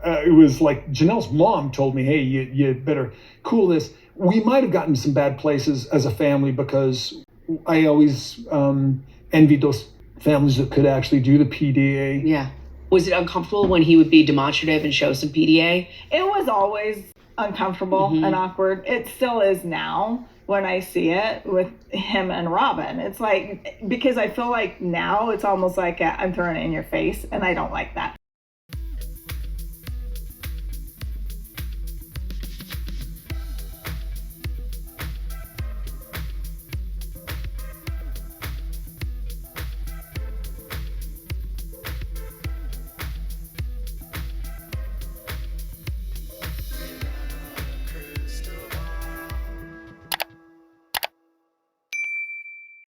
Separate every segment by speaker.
Speaker 1: it was like Janelle's mom told me, hey, you better cool this. We might have gotten some bad places as a family because I always envied those families that could actually do the PDA.
Speaker 2: Yeah. Was it uncomfortable when he would be demonstrative and show some PDA?
Speaker 3: It was always uncomfortable and awkward. It still is now when I see it with him and Robyn. It's like, because I feel like now it's almost like I'm throwing it in your face, and I don't like that.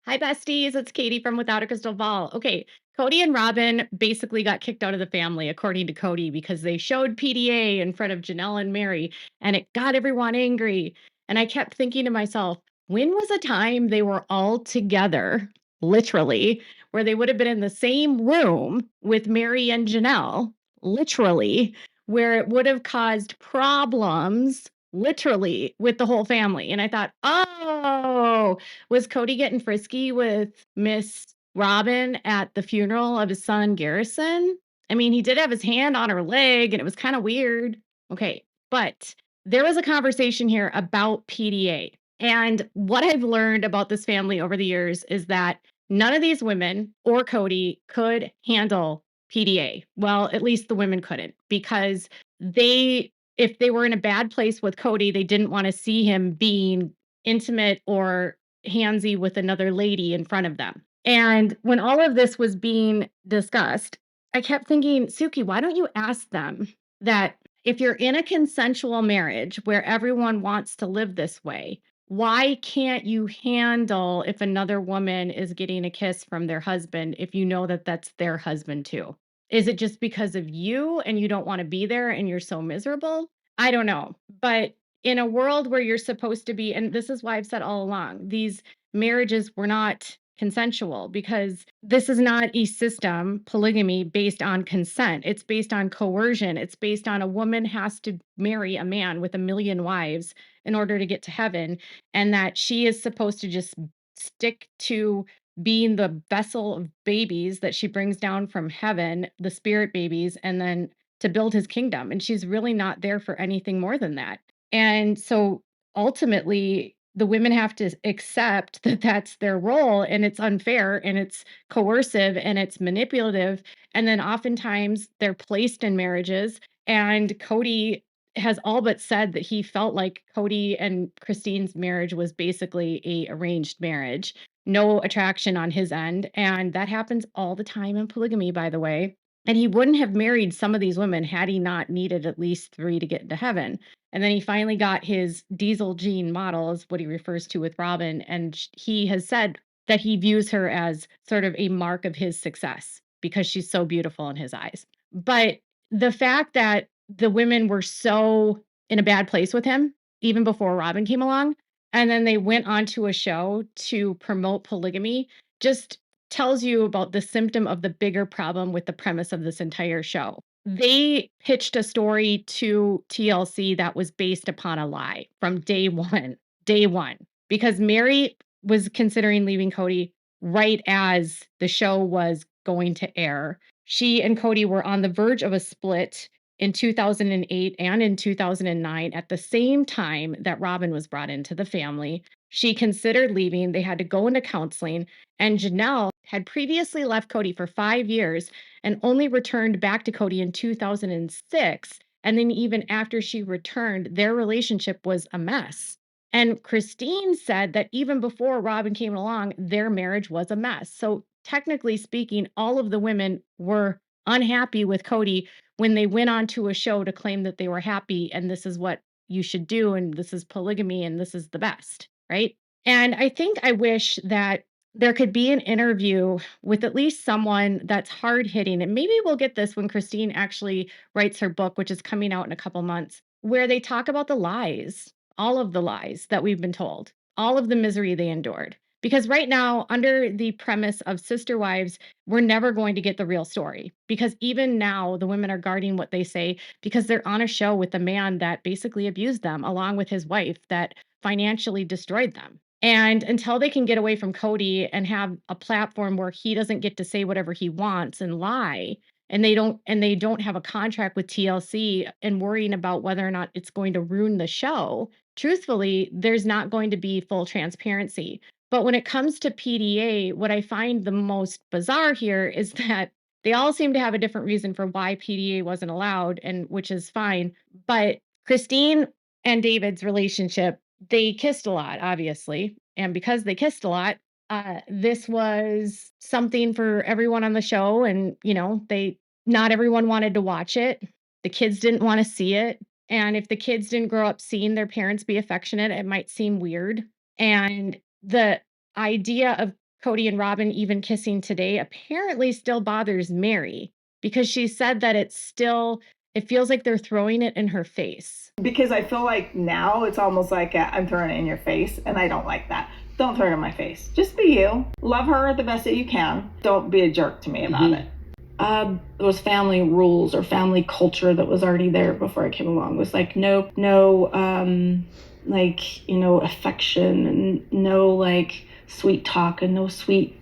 Speaker 4: Hi, besties. It's Katie from Without a Crystal Ball. Okay, Kody and Robyn basically got kicked out of the family, according to Kody, because they showed PDA in front of Janelle and Mary, and it got everyone angry. And I kept thinking to myself, when was a time they were all together, literally, where they would have been in the same room with Mary and Janelle, literally, where it would have caused problems, literally, with the whole family? And I thought, oh, was Kody getting frisky with Miss Robyn at the funeral of his son, Garrison? I mean, he did have his hand on her leg, and it was kind of weird. Okay, but there was a conversation here about PDA. And what I've learned about this family over the years is that none of these women or Kody could handle PDA. Well, at least the women couldn't, because if they were in a bad place with Kody, they didn't want to see him being intimate or handsy with another lady in front of them. And when all of this was being discussed, I kept thinking, Suki, why don't you ask them that if you're in a consensual marriage where everyone wants to live this way, why can't you handle if another woman is getting a kiss from their husband if you know that that's their husband too? Is it just because of you and you don't want to be there and you're so miserable? I don't know. But in a world where you're supposed to be, and this is why I've said all along, these marriages were not consensual, because this is not a system, polygamy, based on consent. It's based on coercion. It's based on a woman has to marry a man with a million wives in order to get to heaven, and that she is supposed to just stick to being the vessel of babies that she brings down from heaven, the spirit babies, and then to build his kingdom. And she's really not there for anything more than that. And so ultimately, the women have to accept that that's their role, and it's unfair and it's coercive and it's manipulative. And then oftentimes they're placed in marriages. And Kody has all but said that he felt like Kody and Christine's marriage was basically a arranged marriage, no attraction on his end. And that happens all the time in polygamy, by the way. And he wouldn't have married some of these women had he not needed at least 3 to get into heaven. And then he finally got his diesel gene model, is what he refers to with Robyn. And he has said that he views her as sort of a mark of his success because she's so beautiful in his eyes. But the fact that the women were so in a bad place with him, even before Robyn came along, and then they went onto a show to promote polygamy, just tells you about the symptom of the bigger problem with the premise of this entire show. They pitched a story to TLC that was based upon a lie from day one, because Mary was considering leaving Kody right as the show was going to air. She and Kody were on the verge of a split in 2008 and in 2009 at the same time that Robyn was brought into the family. She considered leaving. They had to go into counseling, and Janelle had previously left Kody for 5 years and only returned back to Kody in 2006. And then even after she returned, their relationship was a mess. And Christine said that even before Robyn came along, their marriage was a mess. So technically speaking, all of the women were unhappy with Kody when they went on to a show to claim that they were happy and this is what you should do and this is polygamy and this is the best, right? And I wish that there could be an interview with at least someone that's hard hitting. And maybe we'll get this when Christine actually writes her book, which is coming out in a couple months, where they talk about the lies, all of the lies that we've been told, all of the misery they endured. Because right now, under the premise of Sister Wives, we're never going to get the real story. Because even now, the women are guarding what they say because they're on a show with a man that basically abused them, along with his wife that financially destroyed them. And until they can get away from Kody and have a platform where he doesn't get to say whatever he wants and lie, and they don't have a contract with TLC and worrying about whether or not it's going to ruin the show, truthfully, there's not going to be full transparency. But when it comes to PDA, what I find the most bizarre here is that they all seem to have a different reason for why PDA wasn't allowed, and which is fine. But Christine and David's relationship, they kissed a lot, obviously. And because they kissed a lot, this was something for everyone on the show. And, they not everyone wanted to watch it. The kids didn't want to see it. And if the kids didn't grow up seeing their parents be affectionate, it might seem weird. And the idea of Kody and Robyn even kissing today apparently still bothers Mary because she said that it feels like they're throwing it in her face.
Speaker 3: Because I feel like now it's almost like I'm throwing it in your face, and I don't like that. Don't throw it in my face. Just be you. Love her the best that you can. Don't be a jerk to me about it.
Speaker 5: There was family rules or family culture that was already there before I came along. It was like no, affection, and no sweet talk, and no sweet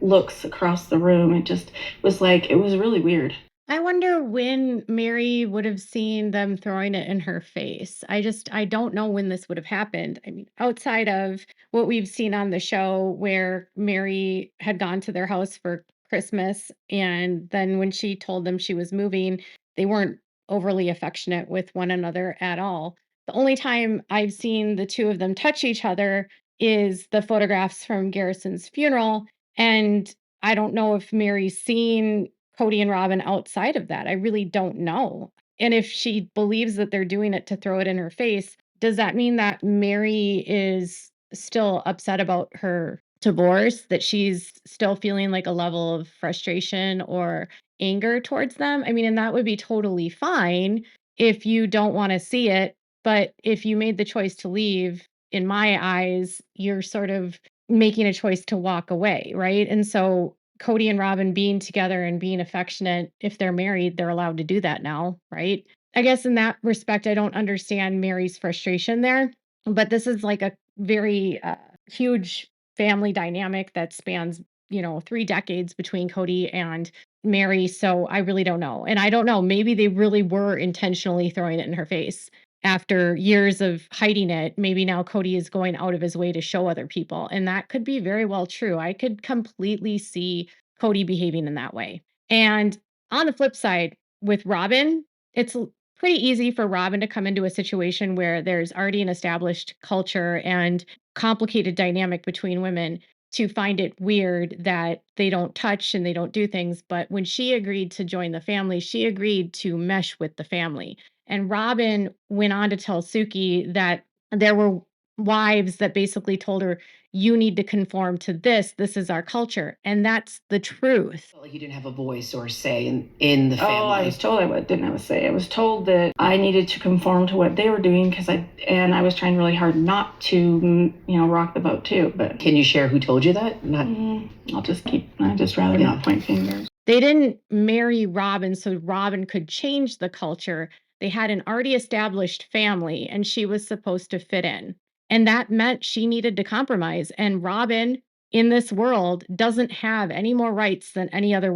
Speaker 5: looks across the room. It just was it was really weird.
Speaker 4: I wonder when Mary would have seen them throwing it in her face. I don't know when this would have happened. I mean, outside of what we've seen on the show where Mary had gone to their house for Christmas, and then when she told them she was moving, they weren't overly affectionate with one another at all. The only time I've seen the two of them touch each other is the photographs from Garrison's funeral. And I don't know if Mary's seen Kody and Robyn outside of that. I really don't know. And if she believes that they're doing it to throw it in her face, does that mean that Mary is still upset about her divorce, that she's still feeling like a level of frustration or anger towards them? I mean, and that would be totally fine if you don't want to see it. But if you made the choice to leave, in my eyes, you're sort of making a choice to walk away, right? And so Kody and Robyn being together and being affectionate, if they're married, they're allowed to do that now, right? I guess in that respect, I don't understand Mary's frustration there. But this is like a very huge family dynamic that spans, 3 decades between Kody and Mary. So I really don't know. And I don't know, maybe they really were intentionally throwing it in her face. After years of hiding it, maybe now Kody is going out of his way to show other people. And that could be very well true. I could completely see Kody behaving in that way. And on the flip side, with Robyn, it's pretty easy for Robyn to come into a situation where there's already an established culture and complicated dynamic between women to find it weird that they don't touch and they don't do things. But when she agreed to join the family, she agreed to mesh with the family. And Robyn went on to tell Suki that there were wives that basically told her, you need to conform to this. This is our culture. And that's the truth.
Speaker 2: Felt like you didn't have a voice or say in the family.
Speaker 5: Oh, I was told I didn't have a say. I was told that I needed to conform to what they were doing because I was trying really hard not to, rock the boat too. But
Speaker 2: Can you share who told you that?
Speaker 5: I'd just rather not point fingers.
Speaker 4: They didn't marry Robyn so Robyn could change the culture. They had an already established family and she was supposed to fit in. And that meant she needed to compromise. And Robyn in this world doesn't have any more rights than any other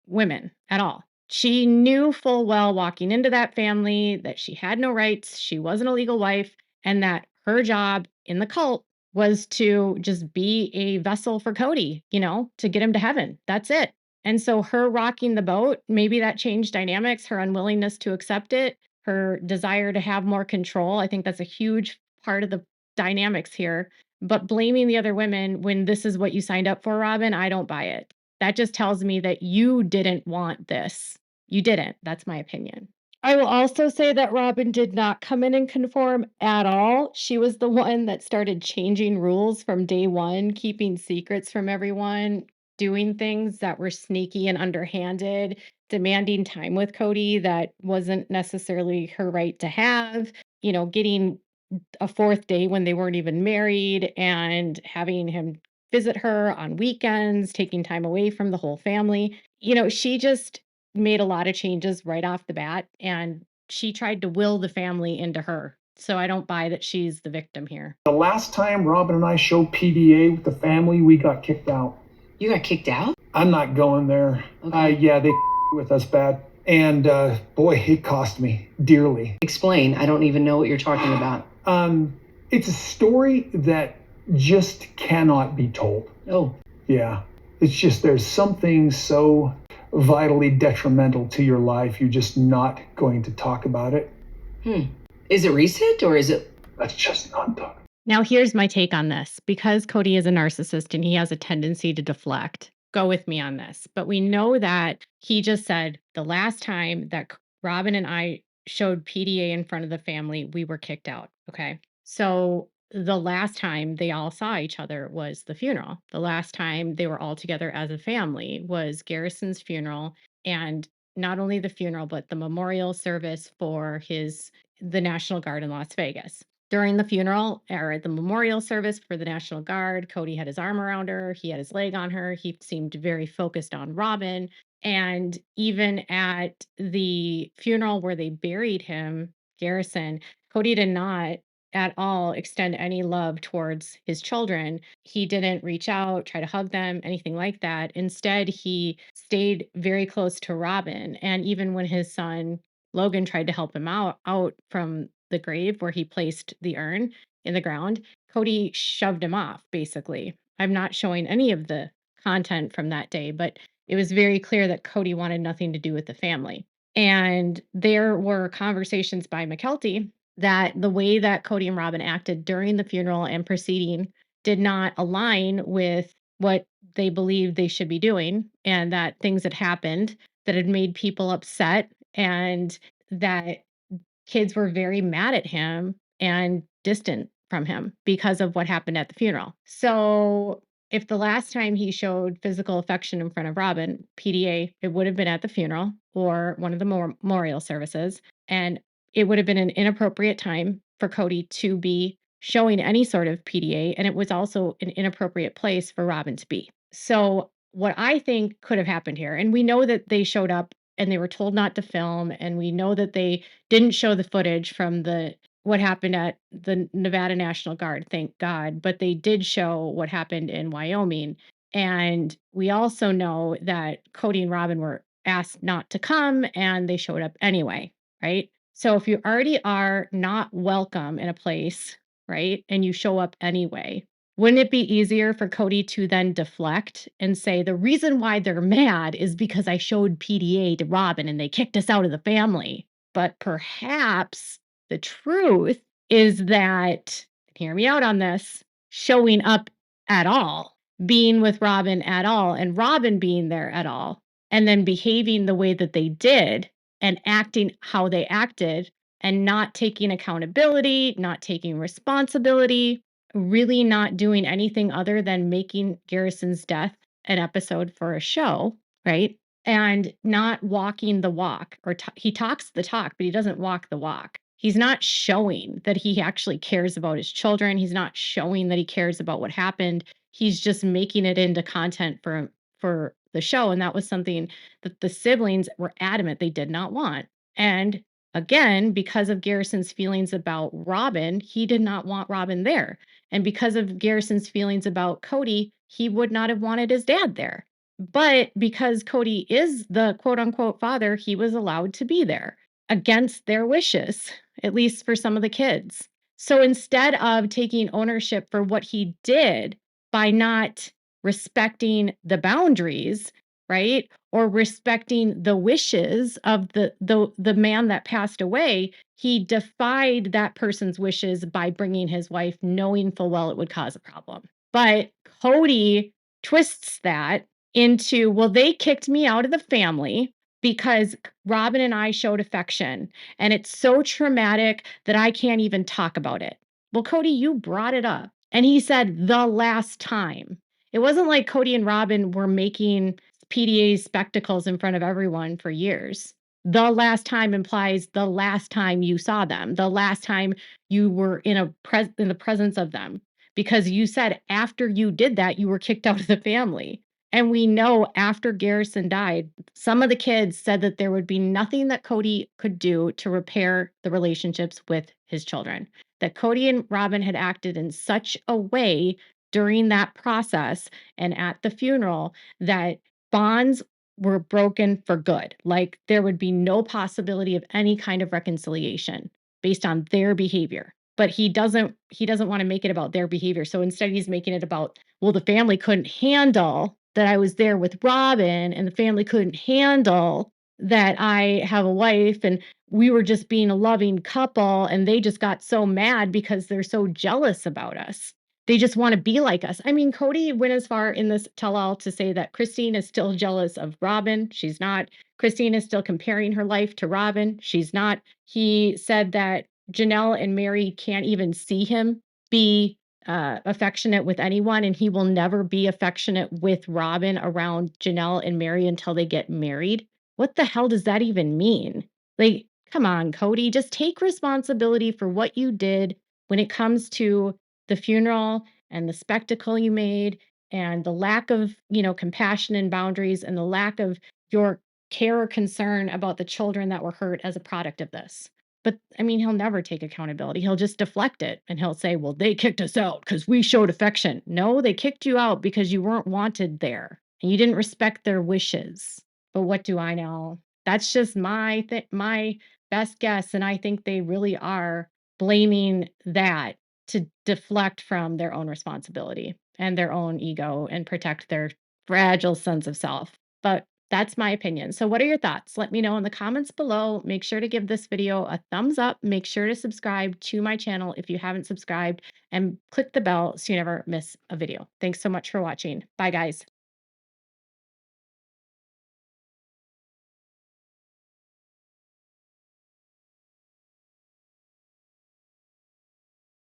Speaker 4: women at all. She knew full well walking into that family that she had no rights, she wasn't a legal wife, and that her job in the cult was to just be a vessel for Kody, to get him to heaven. That's it. And so her rocking the boat, maybe that changed dynamics, her unwillingness to accept it, her desire to have more control. I think that's a huge part of the dynamics here. But blaming the other women when this is what you signed up for, Robyn, I don't buy it. That just tells me that you didn't want this. You didn't. That's my opinion. I will also say that Robyn did not come in and conform at all. She was the one that started changing rules from day one, keeping secrets from everyone, doing things that were sneaky and underhanded, demanding time with Kody that wasn't necessarily her right to have, getting a fourth date when they weren't even married and having him visit her on weekends, taking time away from the whole family. She just made a lot of changes right off the bat, and she tried to will the family into her. So I don't buy that she's the victim here.
Speaker 1: The last time Robin and I showed PDA with the family, we got kicked out.
Speaker 2: You got kicked out?
Speaker 1: I'm not going there.
Speaker 2: Okay.
Speaker 1: Yeah, they with us bad. And boy, it cost me dearly.
Speaker 2: Explain. I don't even know what you're talking about.
Speaker 1: It's a story that just cannot be told.
Speaker 2: Oh.
Speaker 1: Yeah. It's just there's something so vitally detrimental to your life, you're just not going to talk about it.
Speaker 2: Is it recent or is it?
Speaker 1: Let's just not talk.
Speaker 4: Now, here's my take on this. Because Kody is a narcissist and he has a tendency to deflect, go with me on this. But we know that he just said the last time that Robin and I showed PDA in front of the family, we were kicked out. Okay. So the last time they all saw each other was the funeral. The last time they were all together as a family was Garrison's funeral. And not only the funeral, but the memorial service for the National Guard in Las Vegas. During the funeral or at the memorial service for the National Guard, Kody had his arm around her. He had his leg on her. He seemed very focused on Robin. And even at the funeral where they buried him, Garrison, Kody did not at all extend any love towards his children. He didn't reach out, try to hug them, anything like that. Instead, he stayed very close to Robin. And even when his son Logan tried to help him out from the grave where he placed the urn in the ground, Kody shoved him off, basically. I'm not showing any of the content from that day, but it was very clear that Kody wanted nothing to do with the family. And there were conversations by McKelty that the way that Kody and Robin acted during the funeral and proceeding did not align with what they believed they should be doing, and that things had happened that had made people upset, and that kids were very mad at him and distant from him because of what happened at the funeral. So if the last time he showed physical affection in front of Robin, PDA, it would have been at the funeral or one of the memorial services. And it would have been an inappropriate time for Kody to be showing any sort of PDA. And it was also an inappropriate place for Robin to be. So what I think could have happened here, and we know that they showed up and they were told not to film, and we know that they didn't show the footage from what happened at the Nevada National Guard, thank God, but they did show what happened in Wyoming. And we also know that Kody and Robin were asked not to come and they showed up anyway, right? So if you already are not welcome in a place, right, and you show up anyway, wouldn't it be easier for Kody to then deflect and say, the reason why they're mad is because I showed PDA to Robin and they kicked us out of the family? But perhaps the truth is that, hear me out on this, showing up at all, being with Robin at all, and Robin being there at all, and then behaving the way that they did and acting how they acted and not taking accountability, not taking responsibility, really not doing anything other than making Garrison's death an episode for a show, right? And not walking the walk, or he talks the talk, but he doesn't walk the walk. He's not showing that he actually cares about his children. He's not showing that he cares about what happened. He's just making it into content for the show. And that was something that the siblings were adamant they did not want. And again, because of Garrison's feelings about Robin, he did not want Robin there. And because of Garrison's feelings about Kody, he would not have wanted his dad there. But because Kody is the quote unquote father, he was allowed to be there against their wishes, at least for some of the kids. So instead of taking ownership for what he did by not respecting the boundaries, right, or respecting the wishes of the man that passed away, he defied that person's wishes by bringing his wife, knowing full well it would cause a problem. But Kody twists that into, well, they kicked me out of the family because Robin and I showed affection, and it's so traumatic that I can't even talk about it. Well, Kody, you brought it up. And he said the last time. It wasn't like Kody and Robin were making PDA spectacles in front of everyone for years. The last time implies the last time you saw them, the last time you were in the presence of them. because you said after you did that, you were kicked out of the family. And we know after Garrison died, some of the kids said that there would be nothing that Kody could do to repair the relationships with his children. That Kody and Robyn had acted in such a way during that process and at the funeral that bonds were broken for good. Like there would be no possibility of any kind of reconciliation based on their behavior. But he doesn't want to make it about their behavior. So instead he's making it about, well, the family couldn't handle that I was there with Robyn, and the family couldn't handle that I have a wife, and we were just being a loving couple, and they just got so mad because they're so jealous about us. They just want to be like us. I mean, Kody went as far in this tell-all to say that Christine is still jealous of Robyn. She's not. Christine is still comparing her life to Robyn. She's not. He said that Janelle and Mary can't even see him be affectionate with anyone, and he will never be affectionate with Robyn around Janelle and Mary until they get married. What the hell does that even mean? Like, come on, Kody, just take responsibility for what you did when it comes to the funeral and the spectacle you made and the lack of, compassion and boundaries and the lack of your care or concern about the children that were hurt as a product of this. But I mean, he'll never take accountability. He'll just deflect it and he'll say, well, they kicked us out because we showed affection. No, they kicked you out because you weren't wanted there and you didn't respect their wishes. But what do I know? That's just my best guess. And I think they really are blaming that to deflect from their own responsibility and their own ego and protect their fragile sense of self. But that's my opinion. So what are your thoughts? Let me know in the comments below. Make sure to give this video a thumbs up. Make sure to subscribe to my channel if you haven't subscribed and click the bell so you never miss a video. Thanks so much for watching. Bye, guys.